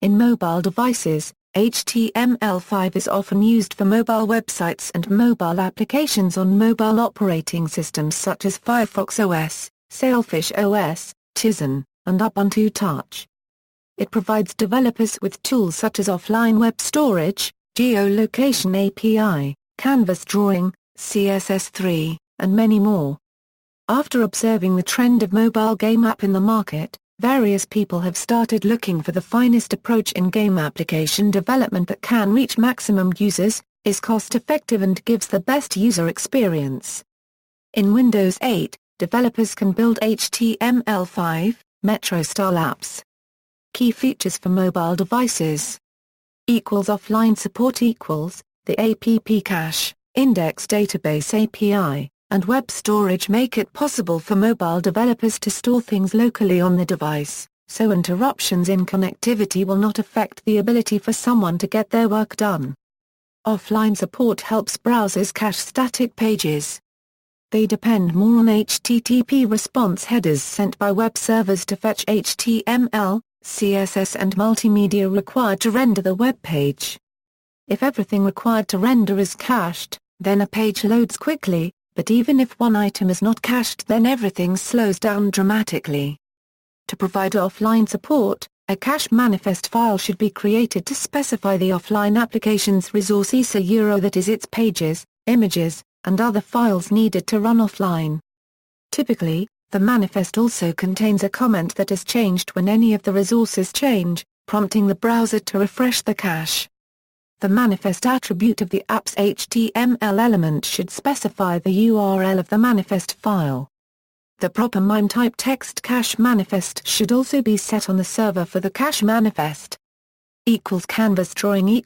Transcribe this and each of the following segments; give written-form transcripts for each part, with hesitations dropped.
In mobile devices, HTML5 is often used for mobile websites and mobile applications on mobile operating systems such as Firefox OS, Sailfish OS, Tizen, and Ubuntu Touch. It provides developers with tools such as offline web storage, Geolocation Api, canvas drawing, CSS3, and many more. After observing the trend of mobile game app in the market, various people have started looking for the finest approach in game application development that can reach maximum users, is cost-effective and gives the best user experience. In Windows 8, developers can build HTML5, Metro-style apps. Key features for mobile devices. Offline support the app cache, index database API, and web storage make it possible for mobile developers to store things locally on the device, so interruptions in connectivity will not affect the ability for someone to get their work done. Offline support helps browsers cache static pages. They depend more on HTTP response headers sent by web servers to fetch HTML, CSS and multimedia required to render the web page. If everything required to render is cached, then a page loads quickly, but even if one item is not cached, then everything slows down dramatically. To provide offline support, a cache manifest file should be created to specify the offline application's resources, that is its pages, images, and other files needed to run offline. Typically, the manifest also contains a comment that is changed when any of the resources change, prompting the browser to refresh the cache. The manifest attribute of the app's HTML element should specify the URL of the manifest file. The proper MIME-type text cache manifest should also be set on the server for the cache manifest. Canvas drawing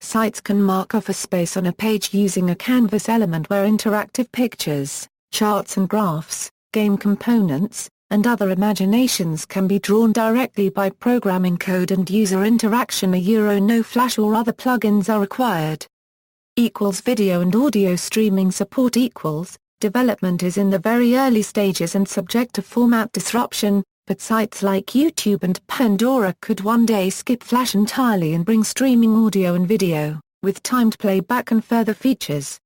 sites can mark off a space on a page using a canvas element where interactive pictures, charts and graphs, game components, and other imaginations can be drawn directly by programming code and user interaction. No Flash or other plugins are required. Video and audio streaming support. Development is in the very early stages and subject to format disruption, but sites like YouTube and Pandora could one day skip Flash entirely and bring streaming audio and video, with timed playback and further features.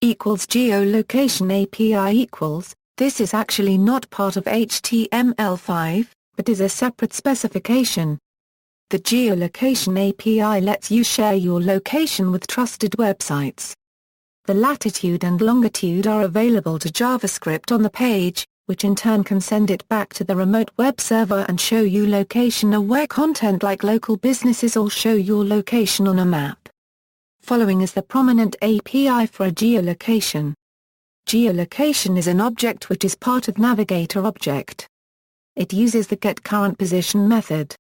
Geolocation API. This is actually not part of HTML5, but is a separate specification. The Geolocation API lets you share your location with trusted websites. The latitude and longitude are available to JavaScript on the page, which in turn can send it back to the remote web server and show you location-aware content like local businesses or show your location on a map. Following is the prominent API for a geolocation. Geolocation is an object which is part of Navigator object. It uses the getCurrentPosition method.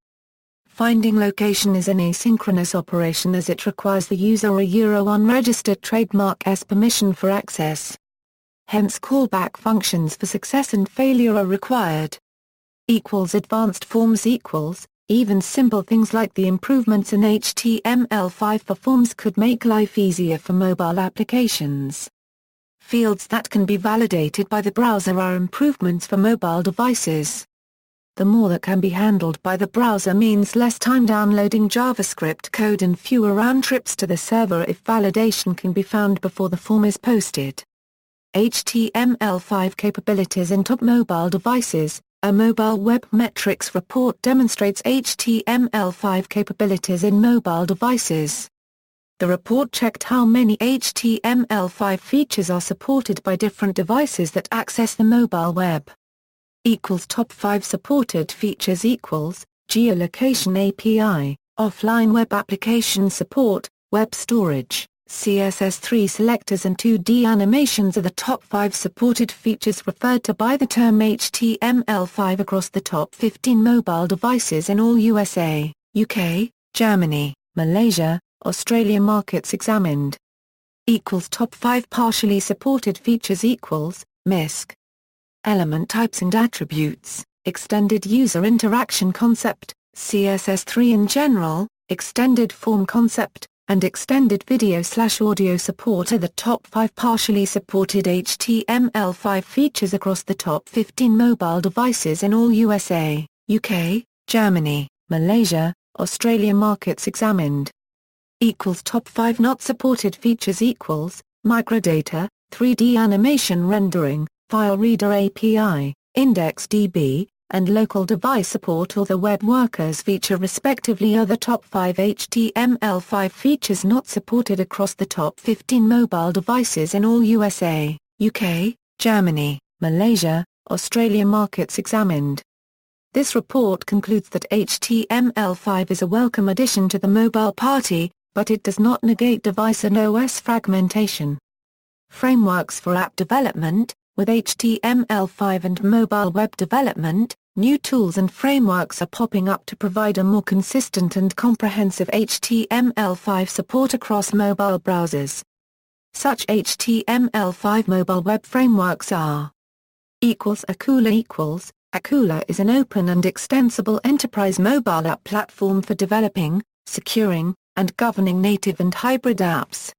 Finding location is an asynchronous operation as it requires the user a unregistered trademark's permission for access. Hence callback functions for success and failure are required. Advanced forms. Even simple things like the improvements in HTML5 for forms could make life easier for mobile applications. Fields that can be validated by the browser are improvements for mobile devices. The more that can be handled by the browser means less time downloading JavaScript code and fewer round trips to the server if validation can be found before the form is posted. HTML5 capabilities in top mobile devices. A mobile web metrics report demonstrates HTML5 capabilities in mobile devices. The report checked how many HTML5 features are supported by different devices that access the mobile web. Top 5 supported features. Geolocation API, offline web application support, web storage, CSS3 selectors and 2D animations are the top 5 supported features referred to by the term HTML5 across the top 15 mobile devices in all USA, UK, Germany, Malaysia, Australia markets examined. Top 5 partially supported features. MISC. Element types and attributes, extended user interaction concept, CSS3 in general, extended form concept, and extended video/audio support are the top 5 partially supported HTML5 features across the top 15 mobile devices in all USA, UK, Germany, Malaysia, Australia markets examined. Equals top 5 not supported features equals, microdata, 3D animation rendering, file reader API, IndexedDB, and local device support or the web workers feature respectively are the top 5 HTML5 features not supported across the top 15 mobile devices in all USA, UK, Germany, Malaysia, Australia markets examined. This report concludes that HTML5 is a welcome addition to the mobile party, but it does not negate device and OS fragmentation. Frameworks for app development. With HTML5 and mobile web development, new tools and frameworks are popping up to provide a more consistent and comprehensive HTML5 support across mobile browsers. Such HTML5 mobile web frameworks are Akula. Akula is an open and extensible enterprise mobile app platform for developing, securing, and governing native and hybrid apps.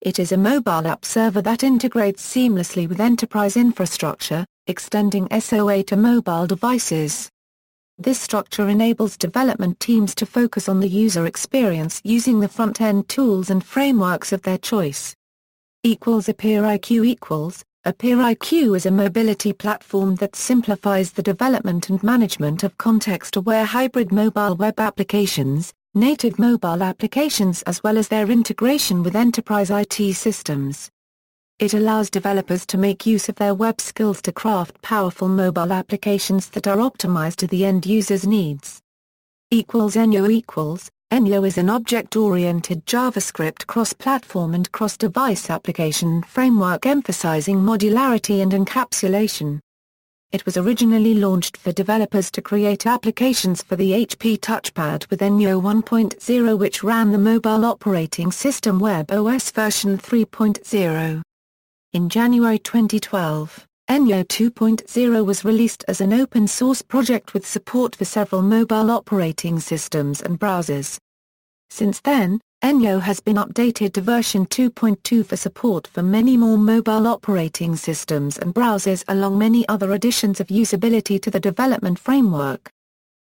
It is a mobile app server that integrates seamlessly with enterprise infrastructure, extending SOA to mobile devices. This structure enables development teams to focus on the user experience using the front-end tools and frameworks of their choice. AppearIQ. AppearIQ is a mobility platform that simplifies the development and management of context-aware hybrid mobile web applications, native mobile applications as well as their integration with enterprise IT systems. It allows developers to make use of their web skills to craft powerful mobile applications that are optimized to the end user's needs. Enyo. Enyo is an object-oriented JavaScript cross-platform and cross-device application framework emphasizing modularity and encapsulation. It was originally launched for developers to create applications for the HP touchpad with Enyo 1.0 which ran the mobile operating system WebOS version 3.0. In January 2012, Enyo 2.0 was released as an open-source project with support for several mobile operating systems and browsers. Since then, Enyo has been updated to version 2.2 for support for many more mobile operating systems and browsers along many other additions of usability to the development framework.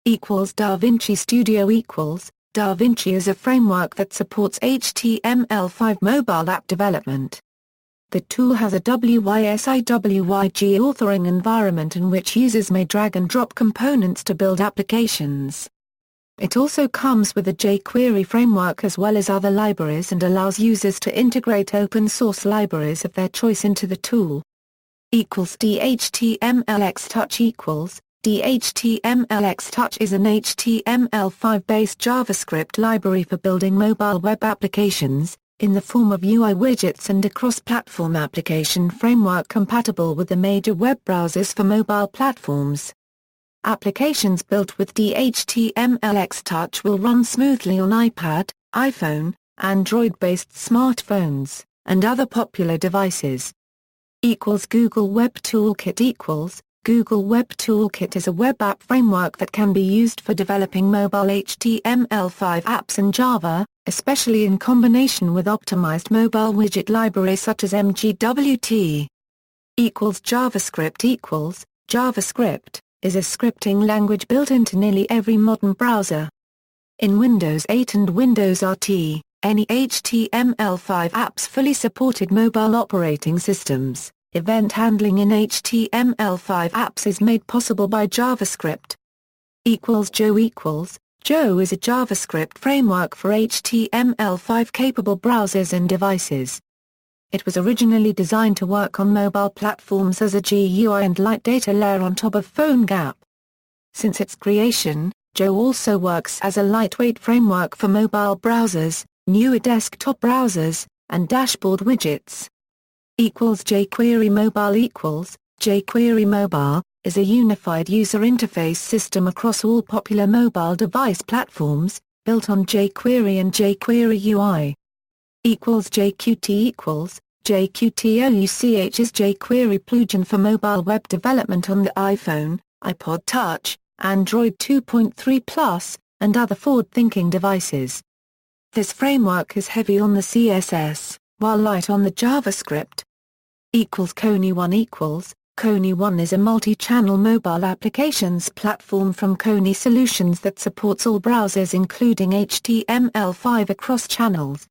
Vinci Studio. DaVinci is a framework that supports HTML5 mobile app development. The tool has a WYSIWYG authoring environment in which users may drag and drop components to build applications. It also comes with a jQuery framework as well as other libraries and allows users to integrate open-source libraries of their choice into the tool. DHTMLX DHTMLX is an HTML5-based JavaScript library for building mobile web applications, in the form of UI widgets and a cross-platform application framework compatible with the major web browsers for mobile platforms. Applications built with DHTMLX Touch will run smoothly on iPad, iPhone, Android-based smartphones, and other popular devices. Google Web Toolkit. Google Web Toolkit is a web app framework that can be used for developing mobile HTML5 apps in Java, especially in combination with optimized mobile widget libraries such as MGWT. JavaScript. JavaScript is a scripting language built into nearly every modern browser. In Windows 8 and Windows RT, any HTML5 apps fully supported mobile operating systems. Event handling in HTML5 apps is made possible by JavaScript. Joe. Joe is a JavaScript framework for HTML5 capable browsers and devices. It was originally designed to work on mobile platforms as a GUI and light data layer on top of PhoneGap. Since its creation, Joe also works as a lightweight framework for mobile browsers, newer desktop browsers, and dashboard widgets. jQuery Mobile. jQuery Mobile is a unified user interface system across all popular mobile device platforms, built on jQuery and jQuery UI. JQT. JQT is jQuery plugin for mobile web development on the iPhone, iPod Touch, Android 2.3 Plus, and other forward-thinking devices. This framework is heavy on the CSS, while light on the JavaScript. Kony 1. Kony One is a multi-channel mobile applications platform from Kony Solutions that supports all browsers including HTML5 across channels.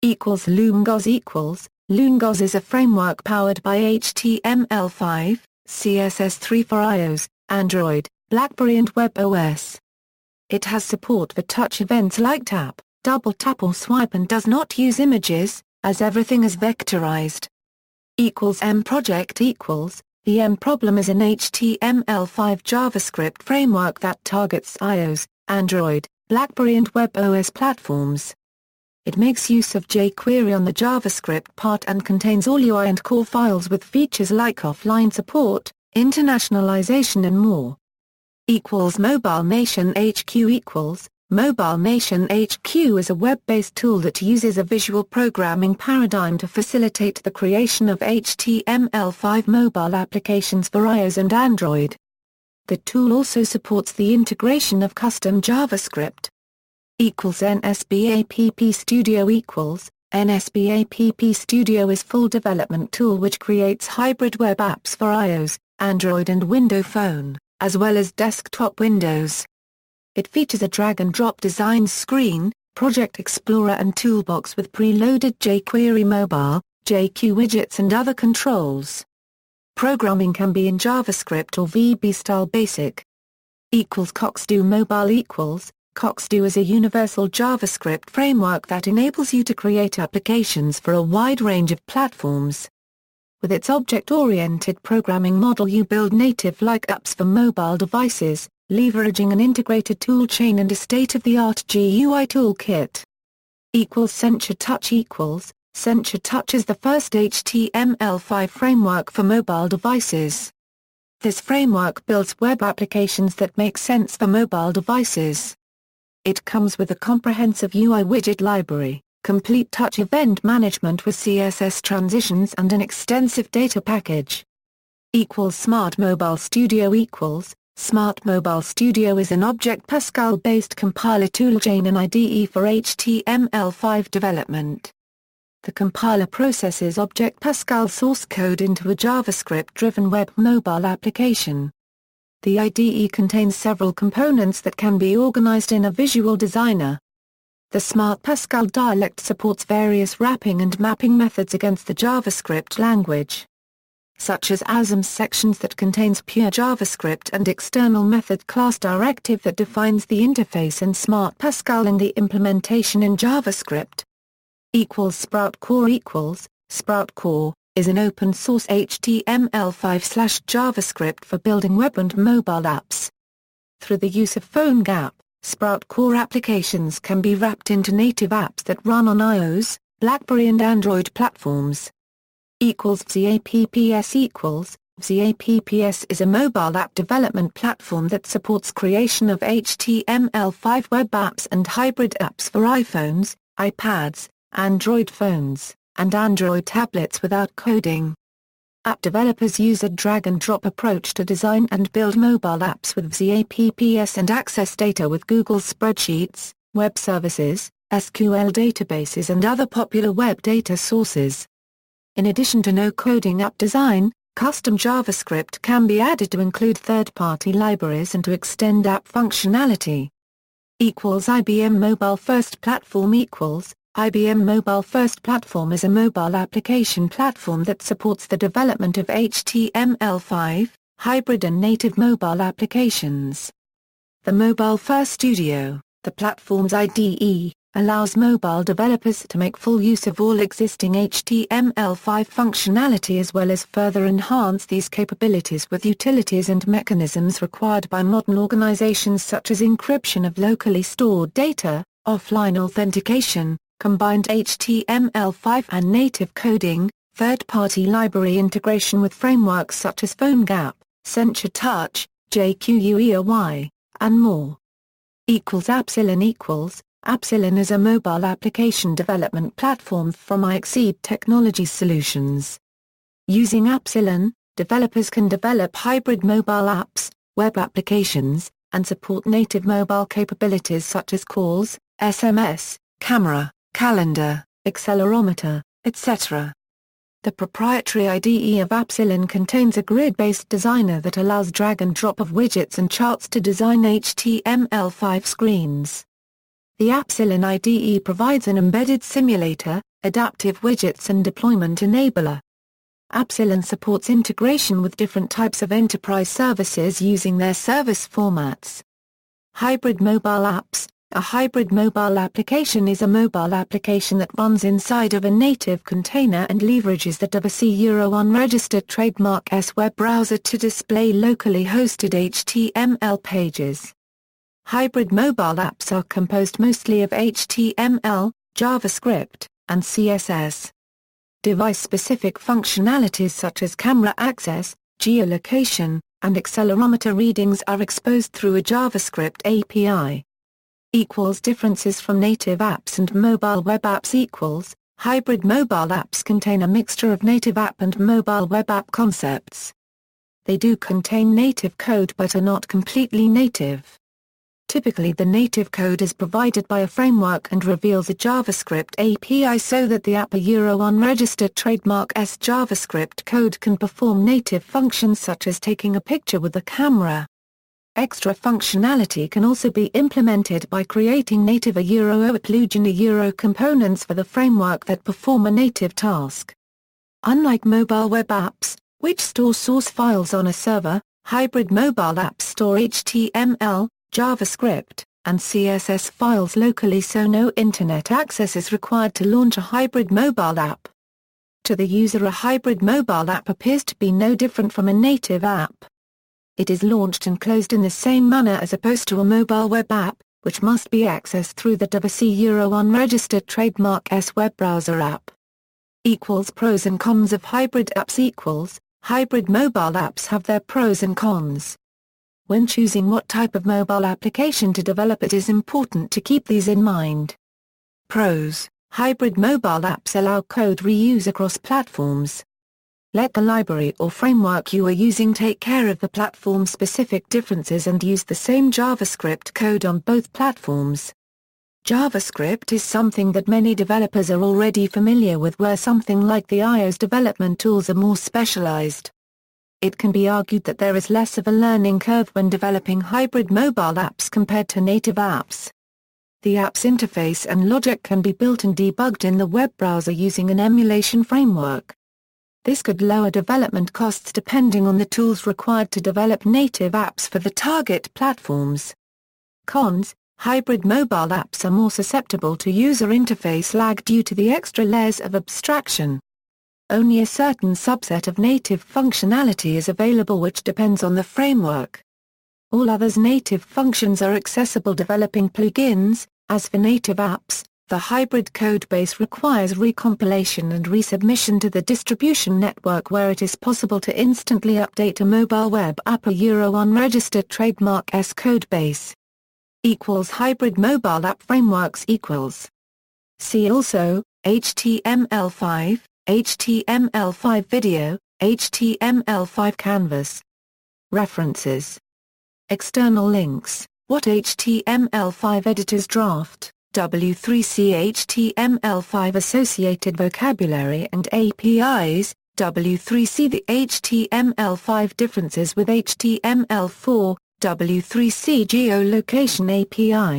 Loongos Loongos is a framework powered by HTML5, CSS3 for iOS, Android, BlackBerry and WebOS. It has support for touch events like tap, double tap or swipe and does not use images, as everything is vectorized. M-Project The M-Problem is an HTML5 JavaScript framework that targets iOS, Android, BlackBerry and WebOS platforms. It makes use of jQuery on the JavaScript part and contains all UI and core files with features like offline support, internationalization and more. Mobile Nation HQ Mobile Nation HQ is a web-based tool that uses a visual programming paradigm to facilitate the creation of HTML5 mobile applications for iOS and Android. The tool also supports the integration of custom JavaScript. NSBAPP Studio NSBAPP Studio is full development tool which creates hybrid web apps for iOS, Android and Windows Phone, as well as desktop Windows. It features a drag-and-drop design screen, Project Explorer and toolbox with preloaded jQuery mobile, JQ widgets and other controls. Programming can be in JavaScript or VB-style basic. Coxdo Mobile Coxdo is a universal JavaScript framework that enables you to create applications for a wide range of platforms. With its object-oriented programming model you build native-like apps for mobile devices, leveraging an integrated toolchain and a state-of-the-art GUI toolkit. Sencha Touch Sencha Touch is the first HTML5 framework for mobile devices. This framework builds web applications that make sense for mobile devices. It comes with a comprehensive UI widget library, complete touch event management with CSS transitions and an extensive data package. Smart Mobile Studio Smart Mobile Studio is an Object Pascal-based compiler toolchain and IDE for HTML5 development. The compiler processes Object Pascal source code into a JavaScript-driven web mobile application. The IDE contains several components that can be organized in a visual designer. The Smart Pascal dialect supports various wrapping and mapping methods against the JavaScript language, such as ASM sections that contains pure JavaScript and external method class directive that defines the interface and Smart Pascal in the implementation in JavaScript. Sprout Core Sprout Core is an open-source HTML5/JavaScript for building web and mobile apps. Through the use of PhoneGap, Sprout Core applications can be wrapped into native apps that run on iOS, BlackBerry and Android platforms. VZAPPS VZAPPS is a mobile app development platform that supports creation of HTML5 web apps and hybrid apps for iPhones, iPads, Android phones, and Android tablets without coding. App developers use a drag-and-drop approach to design and build mobile apps with VZAPPS and access data with Google Spreadsheets, web services, SQL databases and other popular web data sources. In addition to no-coding app design, custom JavaScript can be added to include third-party libraries and to extend app functionality. IBM Mobile First Platform IBM Mobile First Platform is a mobile application platform that supports the development of HTML5, hybrid and native mobile applications. The Mobile First Studio, the platform's IDE, allows mobile developers to make full use of all existing HTML5 functionality as well as further enhance these capabilities with utilities and mechanisms required by modern organizations such as encryption of locally stored data, offline authentication, combined HTML5 and native coding, third-party library integration with frameworks such as PhoneGap, Sencha Touch, jQuery, and more. Appsilon is a mobile application development platform from iXeed Technology Solutions. Using Appsilon, developers can develop hybrid mobile apps, web applications, and support native mobile capabilities such as calls, SMS, camera, calendar, accelerometer, etc. The proprietary IDE of Epsilon contains a grid-based designer that allows drag and drop of widgets and charts to design HTML5 screens. The Epsilon IDE provides an embedded simulator, adaptive widgets and deployment enabler. Epsilon supports integration with different types of enterprise services using their service formats. Hybrid mobile apps. A hybrid mobile application is a mobile application that runs inside of a native container and leverages the WC01 registered trademark S web browser to display locally hosted HTML pages. Hybrid mobile apps are composed mostly of HTML, JavaScript, and CSS. Device-specific functionalities such as camera access, geolocation, and accelerometer readings are exposed through a JavaScript API. Differences from native apps and mobile web apps. Hybrid mobile apps contain a mixture of native app and mobile web app concepts. They do contain native code but are not completely native. Typically the native code is provided by a framework and reveals a JavaScript API so that the Attribution registered trademark S JavaScript code can perform native functions such as taking a picture with the camera. Extra functionality can also be implemented by creating native Attribution components for the framework that perform a native task. Unlike mobile web apps, which store source files on a server, hybrid mobile apps store HTML, JavaScript, and CSS files locally so no internet access is required to launch a hybrid mobile app. To the user, a hybrid mobile app appears to be no different from a native app. It is launched and closed in the same manner as opposed to a mobile web app, which must be accessed through the WC01 registered trademark S web browser app. Pros and cons of hybrid apps. Hybrid mobile apps have their pros and cons. When choosing what type of mobile application to develop, it is important to keep these in mind. Pros: hybrid mobile apps allow code reuse across platforms. Let the library or framework you are using take care of the platform-specific differences and use the same JavaScript code on both platforms. JavaScript is something that many developers are already familiar with, where something like the iOS development tools are more specialized. It can be argued that there is less of a learning curve when developing hybrid mobile apps compared to native apps. The app's interface and logic can be built and debugged in the web browser using an emulation framework. This could lower development costs depending on the tools required to develop native apps for the target platforms. Cons: hybrid mobile apps are more susceptible to user interface lag due to the extra layers of abstraction. Only a certain subset of native functionality is available, which depends on the framework. All others' native functions are accessible developing plugins. As for native apps, the hybrid codebase requires recompilation and resubmission to the distribution network, where it is possible to instantly update a mobile web app Attribution registered trademark S codebase. Hybrid mobile app frameworks. See also, HTML5, HTML5 video, HTML5 canvas. References. External links: What HTML5 Editors Draft, W3C HTML5 Associated Vocabulary and APIs, W3C The HTML5 Differences with HTML4, W3C Geolocation API.